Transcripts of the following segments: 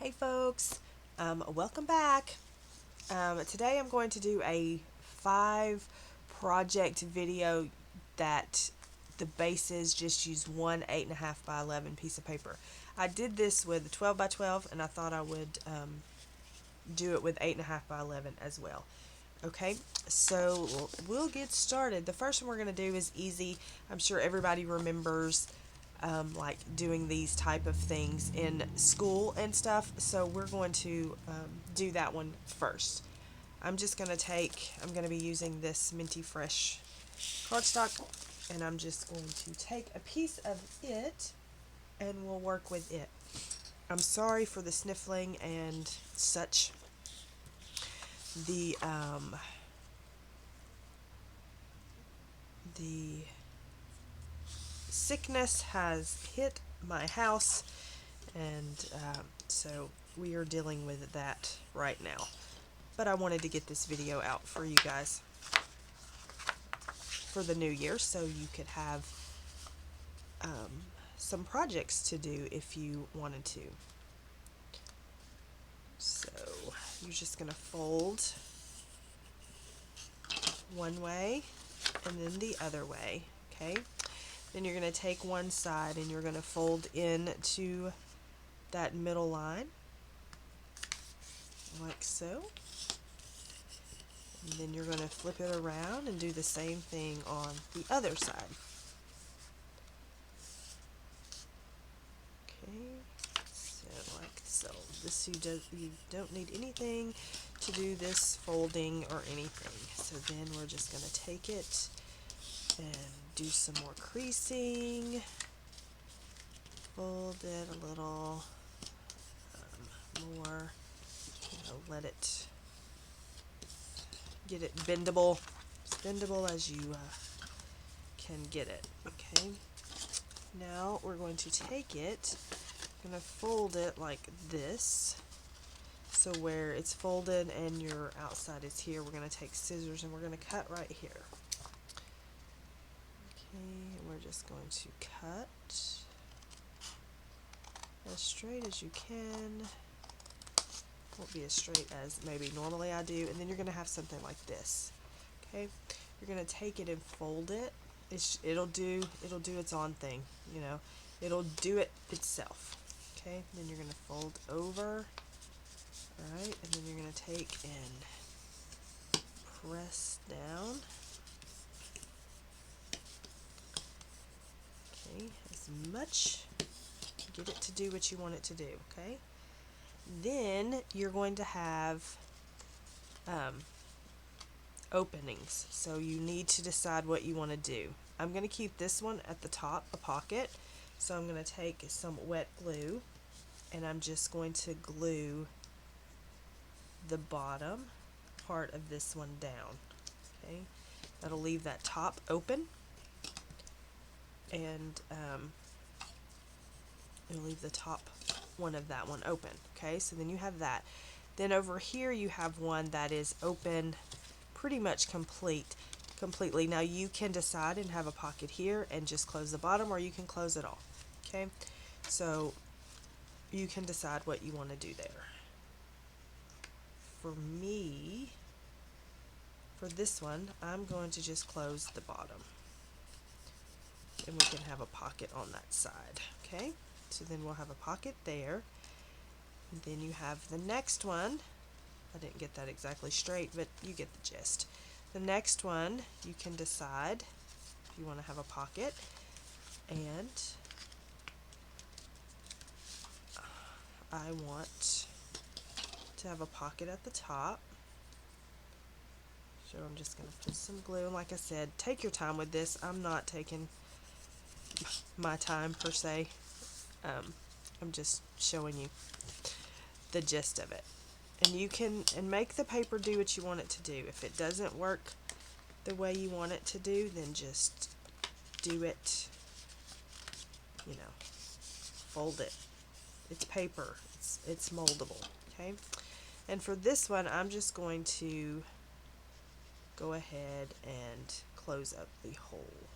Hey folks, welcome back. Today I'm going to do a 5 project video that the bases just use one 8.5 by 11 piece of paper. I did this with a 12 by 12 and I thought I would do it with 8.5 by 11 as well. Okay, so we'll get started. The first one we're going to do is easy. I'm sure everybody remembers like doing these type of things in school and stuff, so we're going to do that one first. I'm going to be using this Minty Fresh cardstock, and I'm just going to take a piece of it and we'll work with it. I'm sorry for the sniffling and such. The sickness has hit my house, and so we are dealing with that right now. But I wanted to get this video out for you guys for the new year so you could have some projects to do if you wanted to. So you're just going to fold one way and then the other way, okay? Then you're going to take one side and you're going to fold into that middle line like so. And then you're going to flip it around and do the same thing on the other side. Okay, so like so. This you don't need anything to do this folding or anything. So then we're just going to take it and do some more creasing. Fold it a little more. Let it get it bendable, as bendable as you can get it. Okay. Now we're going to take it, I'm going to fold it like this. So where it's folded and your outside is here, we're going to take scissors and we're going to cut right here. Okay, we're just going to cut as straight as you can. Won't be as straight as maybe normally I do, and then you're going to have something like this. Okay, you're going to take it and fold it. It'll do its own thing, you know. It'll do it itself. Okay, then you're going to fold over. All right, and then you're going to take and press down. Okay, as much. Get it to do what you want it to do. Okay. Then you're going to have openings, so you need to decide what you want to do. I'm going to keep this one at the top, a pocket, so I'm going to take some wet glue and I'm just going to glue the bottom part of this one down. Okay, that'll leave that top open, and it'll leave the top one of that one open. Okay, so then you have that. Then over here you have one that is open pretty much completely. Now you can decide and have a pocket here and just close the bottom, or you can close it all. Okay, so you can decide what you want to do there. For me, for this one, I'm going to just close the bottom, and we can have a pocket on that side. Okay, so then we'll have a pocket there. And then you have the next one. I didn't get that exactly straight, but you get the gist. The next one, you can decide if you want to have a pocket, and I want to have a pocket at the top. So I'm just going to put some glue, and like I said, take your time with this. I'm not taking my time per se. I'm just showing you the gist of it. And you can make the paper do what you want it to do. If it doesn't work the way you want it to do, then just do it, you know, fold it. It's paper. It's moldable, okay? And for this one, I'm just going to go ahead and close up the whole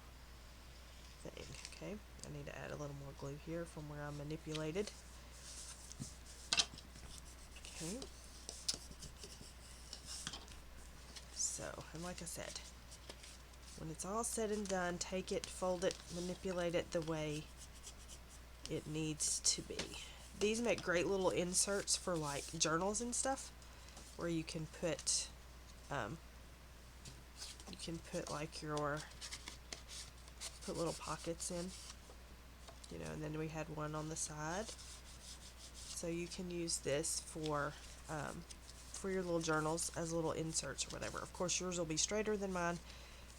thing, okay? I need to add a little more glue here from where I manipulated. Okay. So, and like I said, when it's all said and done, take it, fold it, manipulate it the way it needs to be. These make great little inserts for like journals and stuff, where you can put like your put little pockets in, you know, and then we had one on the side. So you can use this for your little journals as little inserts or whatever. Of course, yours will be straighter than mine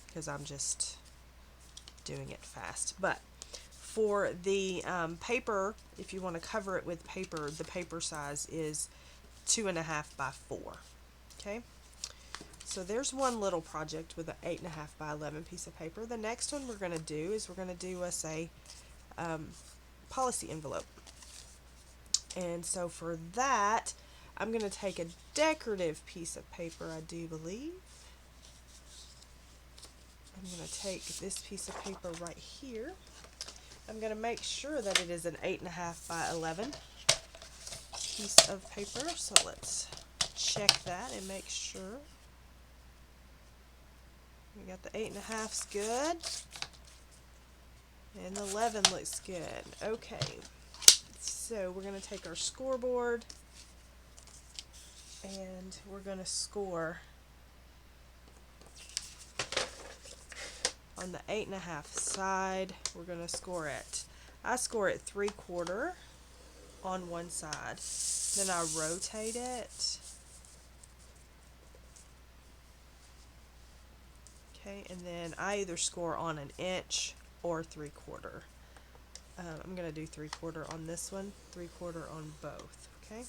because I'm just doing it fast. But for the paper, if you want to cover it with paper, the paper size is 2.5 by 4. Okay. So there's one little project with an 8.5 by 11 piece of paper. The next one we're going to do is we're going to do us a policy envelope. And so for that, I'm going to take a decorative piece of paper, I do believe. I'm going to take this piece of paper right here. I'm going to make sure that it is an 8.5 by 11 piece of paper. So let's check that and make sure. We got the 8.5's good. And the 11 looks good. Okay. So we're going to take our scoreboard and we're going to score on the 8.5 side. We're going to score it. I score it 3/4 on one side. Then I rotate it. Okay, and then I either score on 1 inch or 3/4. I'm going to do 3/4 on this one, 3/4 on both. Okay.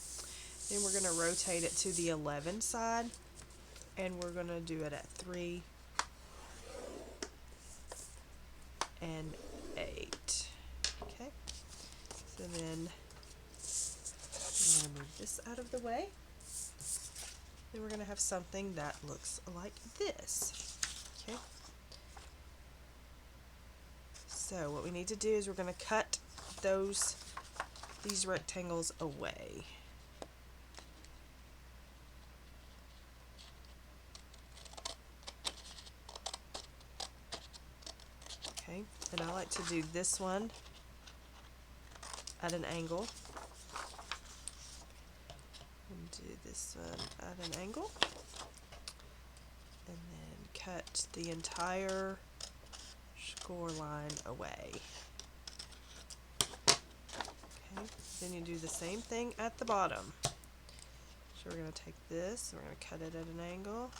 Then we're going to rotate it to the 11 side, and we're going to do it at 3 and 8. Okay. So then I'm going to move this out of the way. Then we're going to have something that looks like this. Okay. So what we need to do is we're going to cut these rectangles away. Okay, and I like to do this one at an angle. And do this one at an angle. And then cut the entire score line away. Okay, then you do the same thing at the bottom. So we're going to take this, and we're going to cut it at an angle.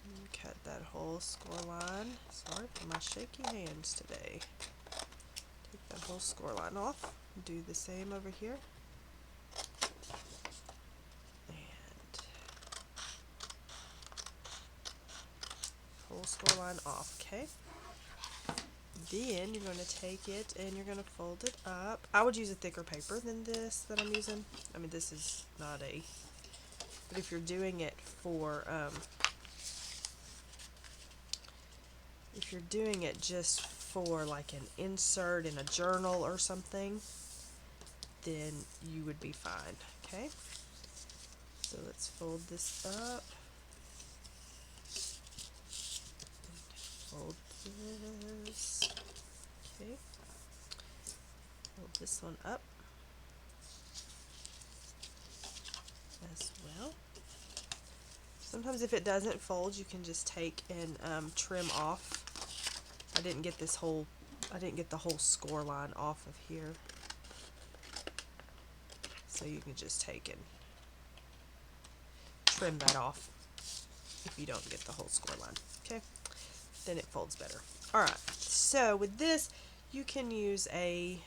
And cut that whole score line. Sorry for my shaky hands today. Take that whole score line off. Do the same over here. And whole score line off, okay? Then you're going to take it and you're going to fold it up. I would use a thicker paper than this that I'm using. I mean, this is not a, but if you're doing it for, if you're doing it just for like an insert in a journal or something, then you would be fine, okay? So let's fold this up. Fold this. Okay. Fold this one up as well. Sometimes if it doesn't fold, you can just take and trim off. I didn't get the whole score line off of here. So you can just take and trim that off if you don't get the whole score line. Okay? Then it folds better. Alright, so with this, you can use a,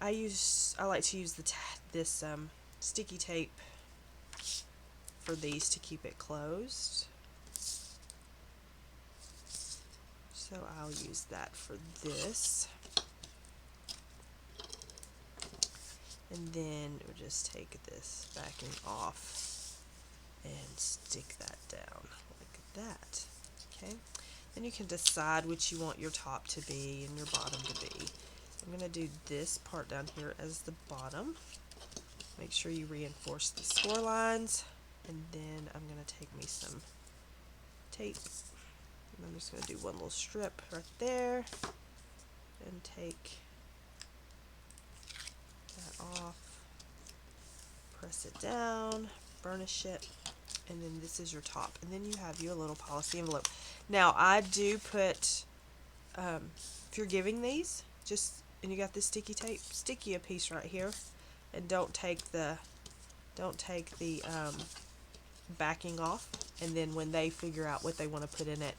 I like to use this sticky tape for these to keep it closed. So I'll use that for this. And then we'll just take this backing off and stick that down like that. Okay. Then you can decide which you want your top to be and your bottom to be. I'm going to do this part down here as the bottom. Make sure you reinforce the score lines, and then I'm going to take me some tape, and I'm just going to do one little strip right there, and take that off, press it down, burnish it, and then this is your top, and then you have your little policy envelope. Now I do put, if you're giving these, and you got this sticky tape, sticky a piece right here, and don't take the backing off, and then when they figure out what they want to put in it,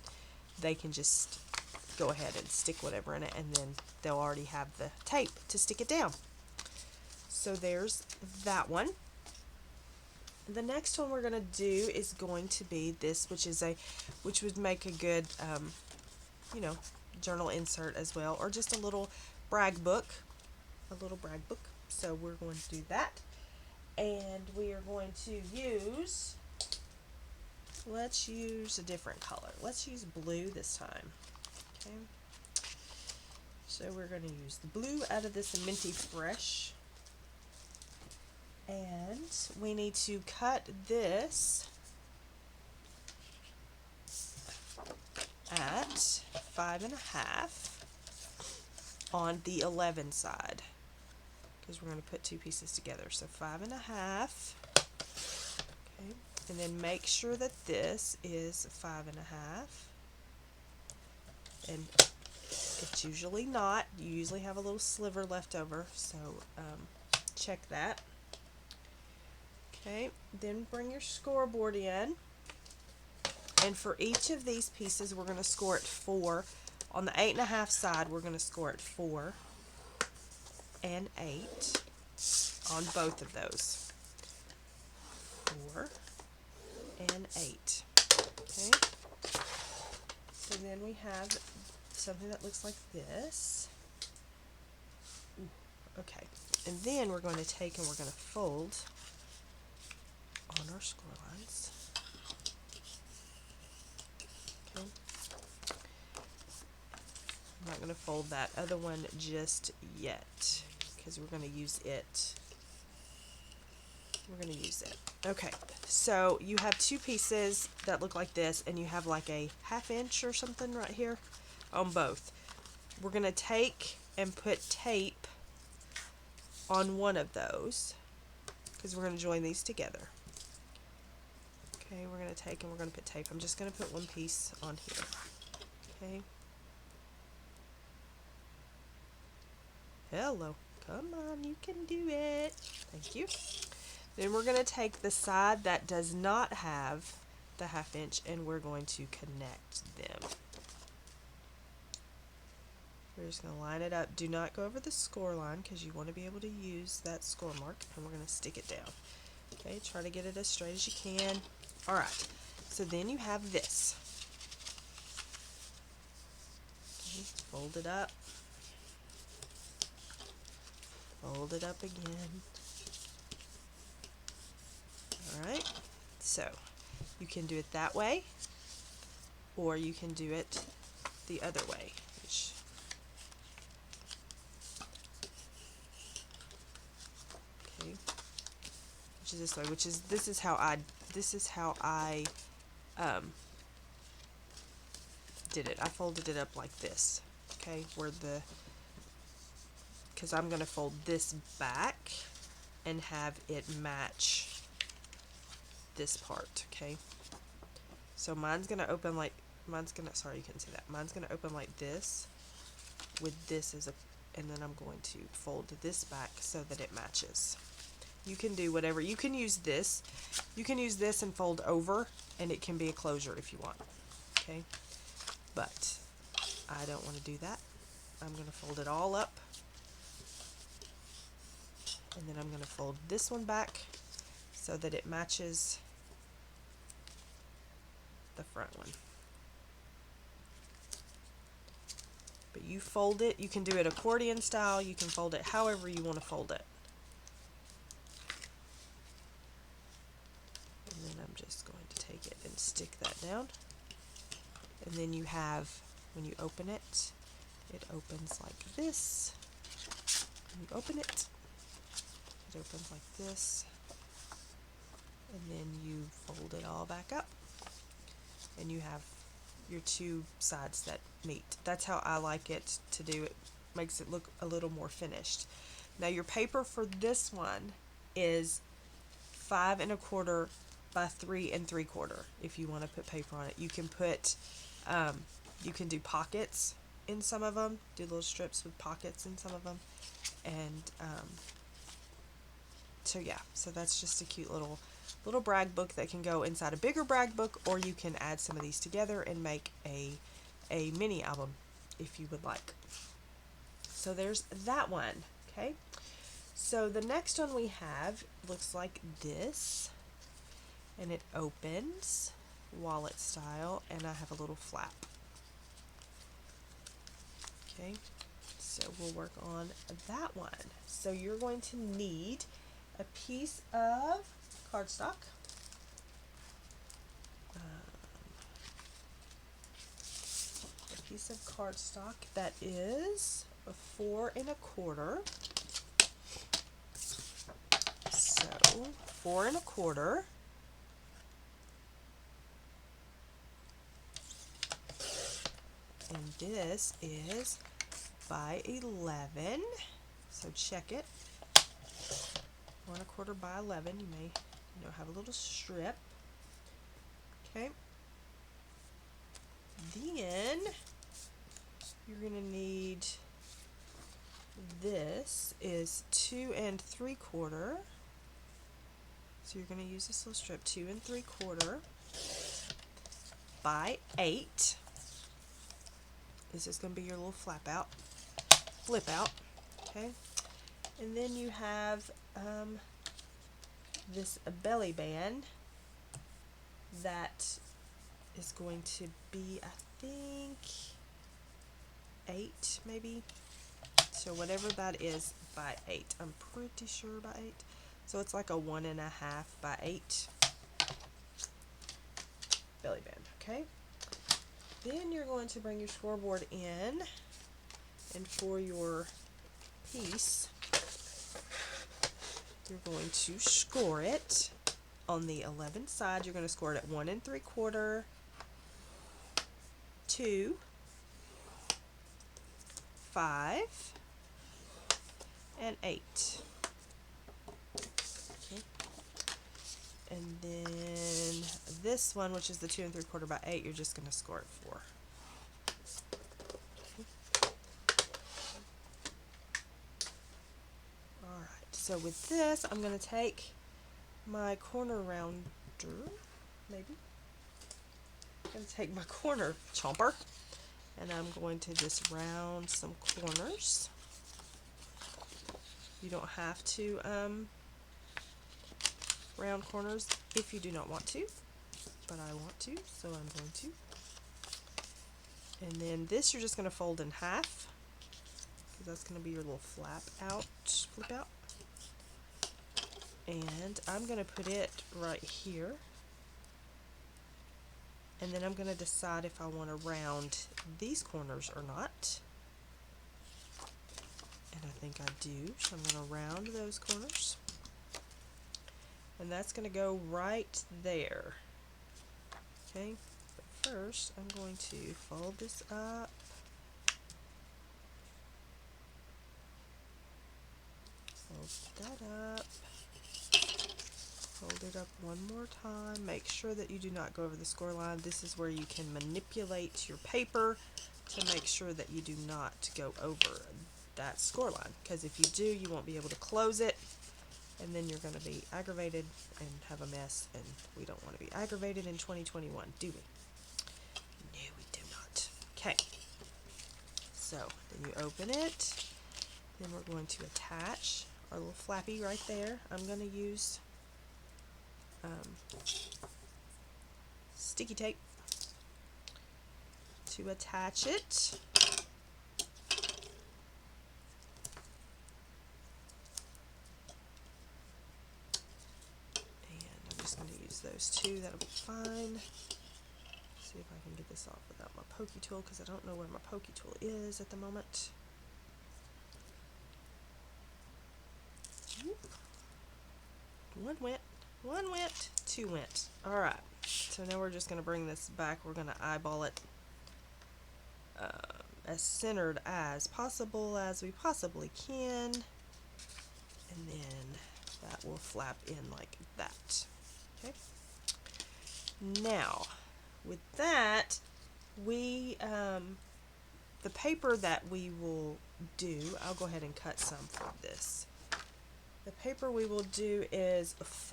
they can just go ahead and stick whatever in it, and then they'll already have the tape to stick it down. So there's that one. The next one we're going to do is going to be this, which would make a good, journal insert as well, or just a little brag book, So we're going to do that, and we are going to use, let's use a different color. Let's use blue this time. Okay. So we're going to use the blue out of this Minty Fresh. And we need to cut this at 5.5 on the 11 side, because we're going to put two pieces together. So 5.5. Okay, and then make sure that this is 5.5. And it's usually not. You usually have a little sliver left over, so check that. Okay, then bring your scoreboard in, and for each of these pieces we're going to score at 4. On the 8.5 side we're going to score at 4 and 8 on both of those. 4 and 8. Okay, so then we have something that looks like this. Okay, and then we're going to take and we're going to fold on our score lines. Okay. I'm not going to fold that other one just yet, because we're going to use it. We're going to use it. Okay, so you have two pieces that look like this, and you have like a 1/2 inch or something right here on both. We're going to take and put tape on one of those, because we're going to join these together. Okay, we're going to take and we're going to put tape. I'm just going to put one piece on here. Okay. Hello. Come on, you can do it. Thank you. Then we're going to take the side that does not have the 1/2 inch, and we're going to connect them. We're just going to line it up. Do not go over the score line, because you want to be able to use that score mark, and we're going to stick it down. Okay, try to get it as straight as you can. Alright, so then you have this. Okay, fold it up. Fold it up again. Alright, so you can do it that way, or you can do it the other way. Which is this way, this is how I did it. I folded it up like this. Okay, because I'm going to fold this back and have it match this part. Okay, so mine's going to open like, sorry you couldn't see that. Mine's going to open like this, with this as and then I'm going to fold this back so that it matches. You can do whatever. You can use this. You can use this and fold over, and it can be a closure if you want. Okay, but I don't want to do that. I'm going to fold it all up, and then I'm going to fold this one back so that it matches the front one. But you fold it. You can do it accordion style. You can fold it however you want to fold it. And then I'm just going to take it and stick that down. And then you have, when you open it, it opens like this. You open it. It opens like this, and then you fold it all back up, and you have your two sides that meet. That's how I like it to do. It makes it look a little more finished. Now your paper for this one is 5 1/4 by 3 3/4. If you want to put paper on it, you can put, you can do pockets in some of them. Do little strips with pockets in some of them, and so yeah. So that's just a cute little brag book that can go inside a bigger brag book, or you can add some of these together and make a mini album if you would like. So there's that one. Okay. So the next one we have looks like this, and it opens wallet style, and I have a little flap. Okay, so we'll work on that one. So you're going to need a piece of cardstock, that is a 4 1/4. So 4 1/4, and this is by 11. So check it. 4 1/4 by 11. You may, have a little strip. Okay. Then you're going to need, this is 2 3/4. So you're going to use this little strip, 2 3/4 by 8. This is going to be your little flip out. Okay. And then you have this belly band that is going to be, I think, 8 maybe. So whatever that is by 8. I'm pretty sure by 8. So it's like a 1 1/2 by 8 belly band. Okay. Then you're going to bring your scoreboard in, and for your piece, you're going to score it on the 11 side. You're going to score it at 1 3/4, 2, 5, and 8. Okay. And then this one, which is the 2 3/4 by 8, you're just going to score it 4. Alright, so with this, I'm going to take my corner rounder, maybe. I'm going to take my corner chomper, and I'm going to just round some corners. You don't have to round corners if you do not want to, but I want to, so I'm going to. And then this you're just going to fold in half, because that's going to be your little flip out. And I'm going to put it right here, and then I'm going to decide if I want to round these corners or not. And I think I do, so I'm going to round those corners. And that's going to go right there. Okay, but first I'm going to fold this up. Fold that up. Fold it up one more time. Make sure that you do not go over the score line. This is where you can manipulate your paper to make sure that you do not go over that score line, because if you do, you won't be able to close it, and then you're going to be aggravated and have a mess, and we don't want to be aggravated in 2021, do we? No, we do not. Okay, so then you open it, then we're going to attach our little flappy right there. I'm going to use sticky tape to attach it. Those two, that'll be fine. See if I can get this off without my pokey tool, because I don't know where my pokey tool is at the moment. one went, two went. Alright, so now we're just going to bring this back. We're going to eyeball it as centered as possible as we possibly can. And then that will flap in like that. Okay. Now, with that, we, the paper that we will do, I'll go ahead and cut some for this. The paper we will do is it's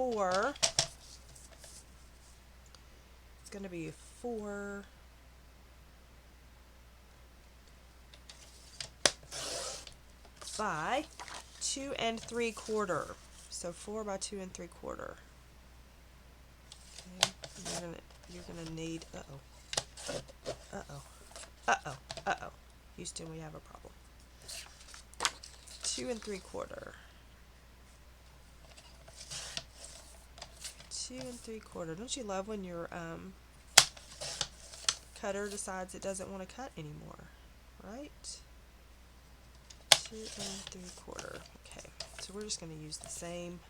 going to be 4 by 2 3/4. So 4 by 2 3/4. Okay, you're gonna need Houston, we have a problem. 2 3/4. 2 3/4. Don't you love when your cutter decides it doesn't want to cut anymore, right? 2 3/4. Okay, so we're just going to use the same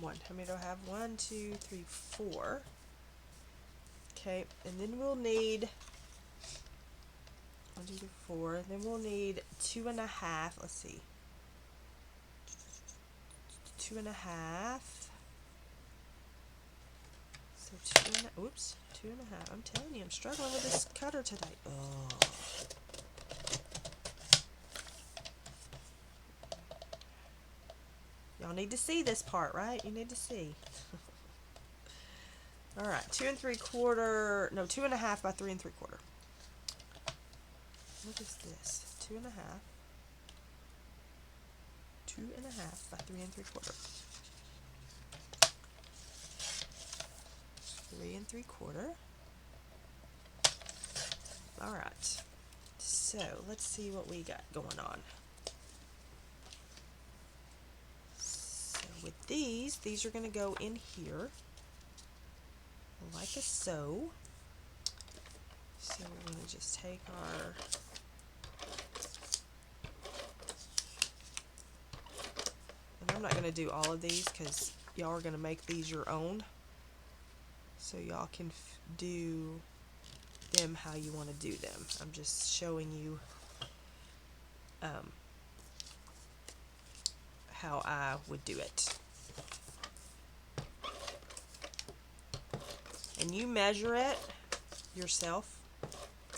one. How many do I have? 1, 2, 3, 4. Okay, and then we'll need 1, 2, 3, 4. Then we'll need 2.5. Let's see. 2.5. So 2.5. Oops, 2.5. I'm telling you, I'm struggling with this cutter today. Oh. Y'all need to see this part, right? You need to see. Alright, 2 3/4, no, 2.5 by 3 3/4. What is this? 2.5. 2.5 by 3 3/4. 3 3/4. Alright, so let's see what we got going on. With these are going to go in here like a so. So we're going to just take our and I'm not going to do all of these because y'all are going to make these your own, so y'all can do them how you want to do them. I'm just showing you how I would do it. And you measure it yourself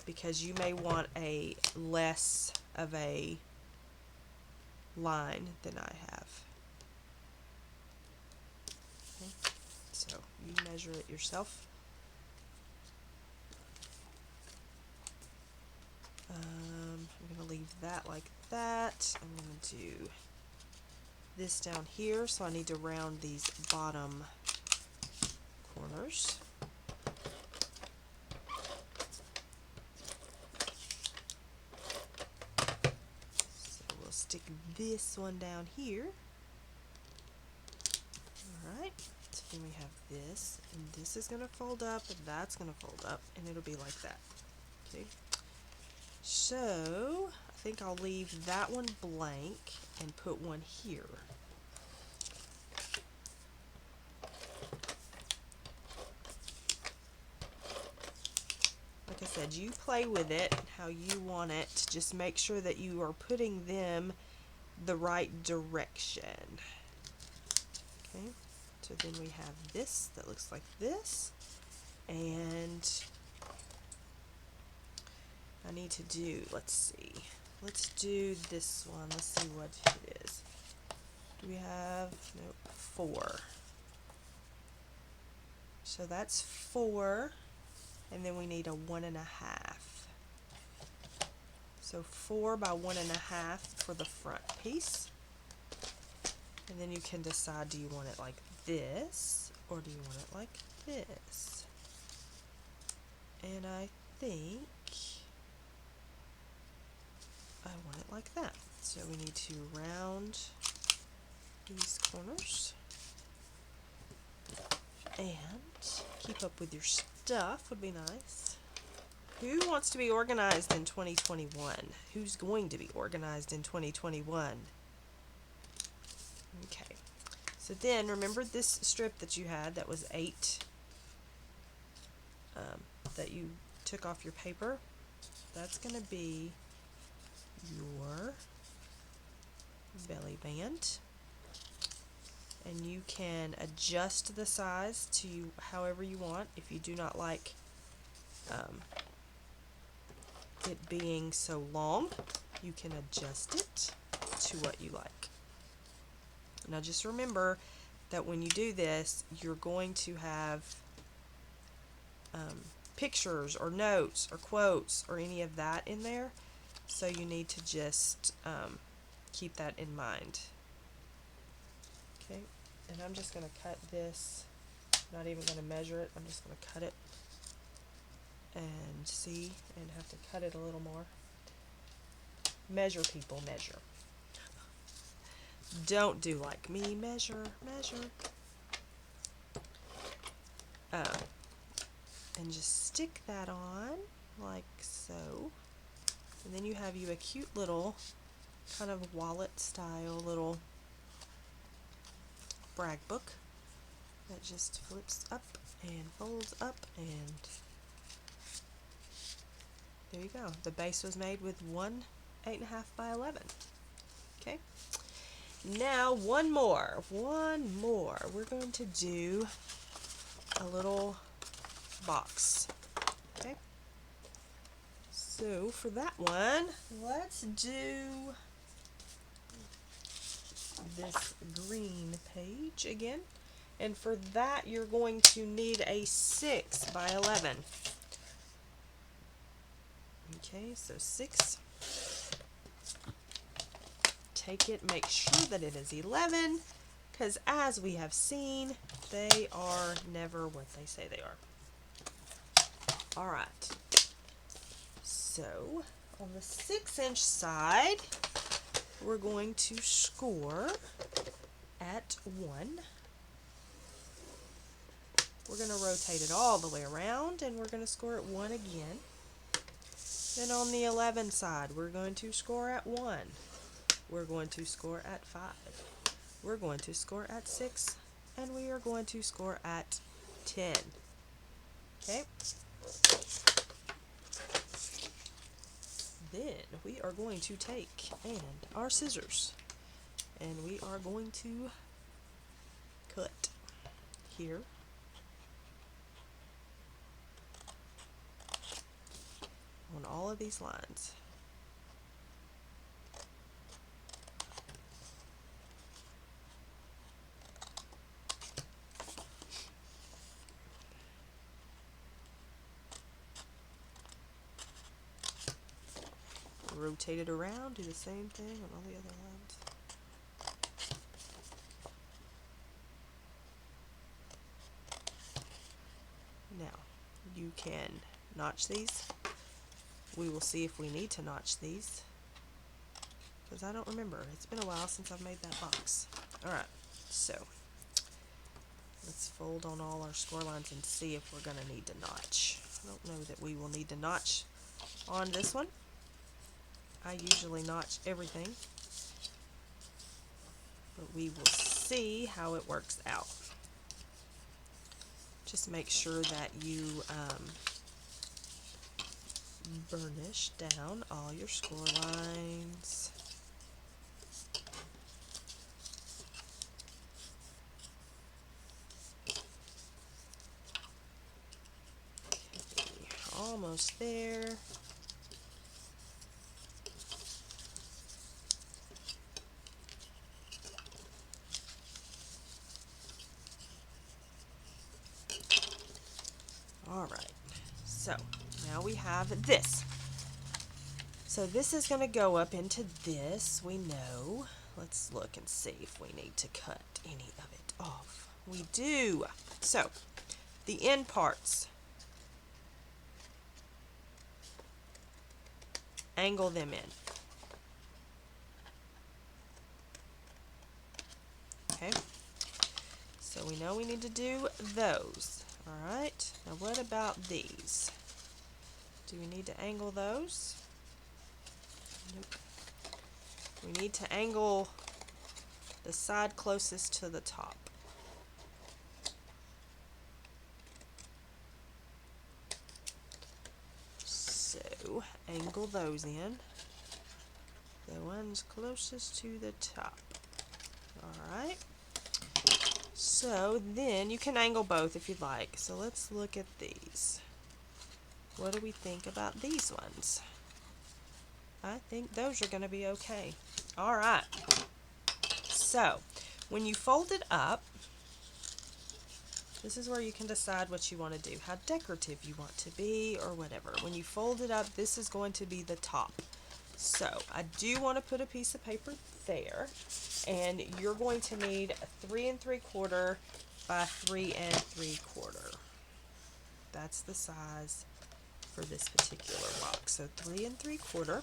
because you may want a less of a line than I have. Okay. So you measure it yourself. I'm going to leave that like that. I'm going to do this down here, so I need to round these bottom corners. So we'll stick this one down here. Alright, so then we have this, and this is going to fold up, and that's going to fold up, and it'll be like that. Okay. So I think I'll leave that one blank and put one here. Like I said, you play with it how you want it. Just make sure that you are putting them the right direction. Okay, so then we have this that looks like this, and I need to do, let's see, let's do this one. Let's see what it is. Do we have, nope, 4. So that's 4, and then we need a 1.5. So 4 by 1.5 for the front piece. And then you can decide, do you want it like this, or do you want it like this? And I think I want it like that. So we need to round these corners and keep up with your stuff would be nice. Who wants to be organized in 2021? Who's going to be organized in 2021? Okay, So then remember this strip that you had that was 8 that you took off your paper? That's going to be your belly band. And you can adjust the size to however you want. If you do not like it being so long, you can adjust it to what you like. Now just remember that when you do this, you're going to have pictures or notes or quotes or any of that in there, so you need to just keep that in mind. Okay, and I'm just going to cut this, not even going to measure it, I'm just going to cut it and see, and have to cut it a little more. Measure, people, measure. Don't do like me, measure, measure. And just stick that on like so. And then you have a cute little kind of wallet style little brag book that just flips up and folds up, and there you go. The base was made with one 8.5 by 11. Okay. Now one more. We're going to do a little box. Okay. So for that one, let's do this green page again. And for that, you're going to need a 6 by 11. Okay, so 6. Take it, make sure that it is 11, because as we have seen, they are never what they say they are. Alright, so on the 6-inch side, we're going to score at 1. We're going to rotate it all the way around, and we're going to score at 1 again. Then on the 11 side, we're going to score at 1. We're going to score at 5. We're going to score at 6. And we are going to score at 10. Okay? Then we are going to take our scissors, and we are going to cut here. On all of these lines. Rotate it around, do the same thing on all the other lines. Now, you can notch these. We will see if we need to notch these, because I don't remember. It's been a while since I've made that box. Alright, so let's fold on all our score lines and see if we're going to need to notch. I don't know that we will need to notch on this one. I usually notch everything, but we will see how it works out. Just make sure that you burnish down all your score lines. Okay, almost there. Alright, so now we have this. So this is going to go up into this, we know. Let's look and see if we need to cut any of it off. We do. So, the end parts, angle them in. Okay, so we know we need to do those. Alright, now what about these? Do we need to angle those? Nope. We need to angle the side closest to the top. So angle those in. The ones closest to the top. Alright. So then you can angle both if you'd like. So let's look at these. What do we think about these ones? I think those are going to be okay. Alright. So when you fold it up, this is where you can decide what you want to do, how decorative you want to be or whatever. When you fold it up, this is going to be the top. So I do want to put a piece of paper there, and you're going to need 3 3/4 by 3 3/4. That's the size for this particular box. So 3 3/4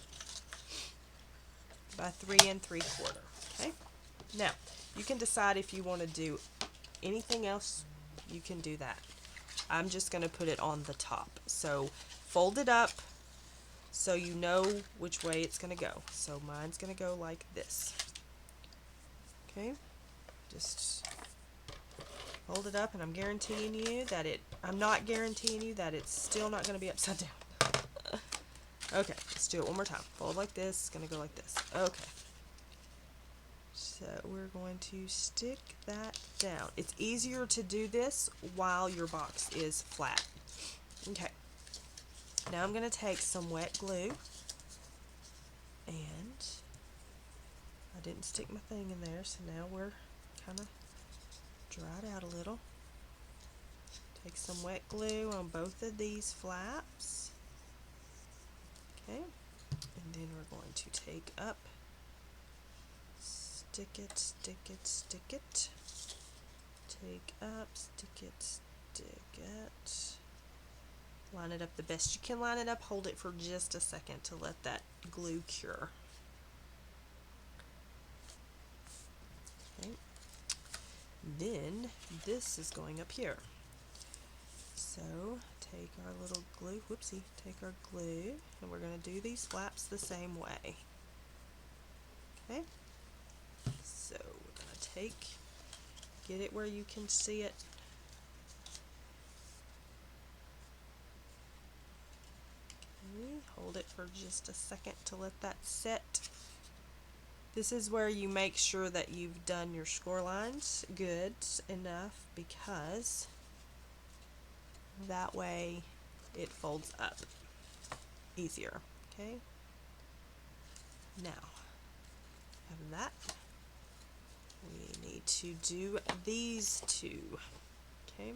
by 3 3/4. Okay. Now you can decide if you want to do anything else. You can do that. I'm just going to put it on the top. So fold it up so you know which way it's going to go. So mine's going to go like this. Okay, just fold it up, and I'm guaranteeing you that I'm not guaranteeing you that it's still not going to be upside down. Okay, let's do it one more time. Fold like this, it's going to go like this. Okay. So we're going to stick that down. It's easier to do this while your box is flat. Okay. Now I'm going to take some wet glue, and I didn't stick my thing in there, so now we're kind of dried out a little. Take some wet glue on both of these flaps. Okay. And then we're going to take up, stick it, stick it, stick it. Take up, stick it, stick it. Line it up the best you can line it up. Hold it for just a second to let that glue cure. Okay. Then this is going up here. So take our little glue, whoopsie, take our glue, and we're going to do these flaps the same way. Okay. So we're going to get it where you can see it. Hold it for just a second to let that set. This is where you make sure that you've done your score lines good enough, because that way it folds up easier. Okay. Now, have that. We need to do these two. Okay.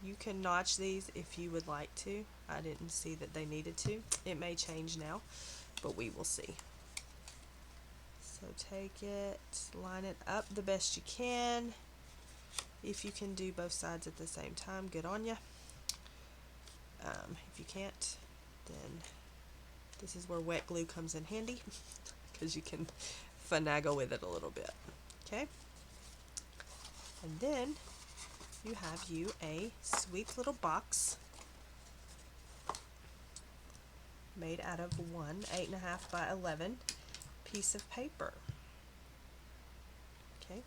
You can notch these if you would like to. I didn't see that they needed to. It may change now, but we will see. So take it, line it up the best you can. If you can do both sides at the same time, good on you. If you can't, then this is where wet glue comes in handy, because you can finagle with it a little bit. Okay? And then you have a sweet little box made out of one 8.5 by 11 piece of paper. Okay,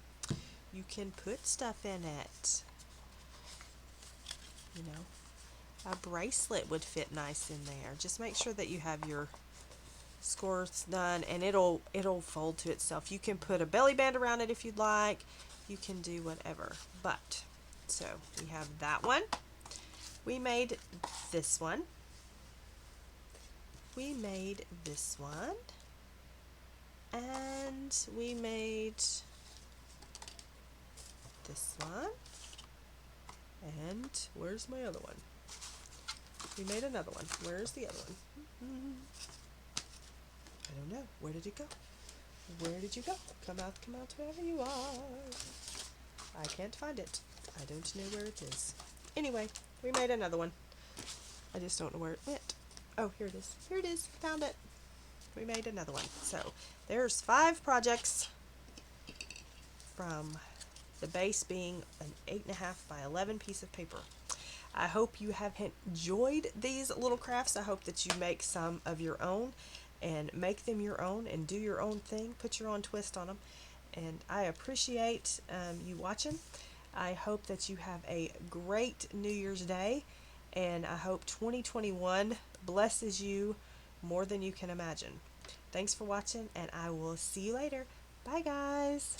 you can put stuff in it. You know, a bracelet would fit nice in there. Just make sure that you have your scores done, and it'll fold to itself. You can put a belly band around it if you'd like. You can do whatever. But so we have that one. We made this one. We made this one. And we made this one. And where's my other one? We made another one. Where's the other one? I don't know. Where did it go? Where did you go? Come out, wherever you are. I can't find it. I don't know where it is. Anyway, we made another one. I just don't know where it went. Oh, here it is. Here it is. Found it. We made another one. So there's 5 projects, from the base being an 8.5 by 11 piece of paper. I hope you have enjoyed these little crafts. I hope that you make some of your own and make them your own and do your own thing. Put your own twist on them. And I appreciate you watching. I hope that you have a great New Year's Day, and I hope 2021 blesses you more than you can imagine. Thanks for watching, and I will see you later. Bye, guys.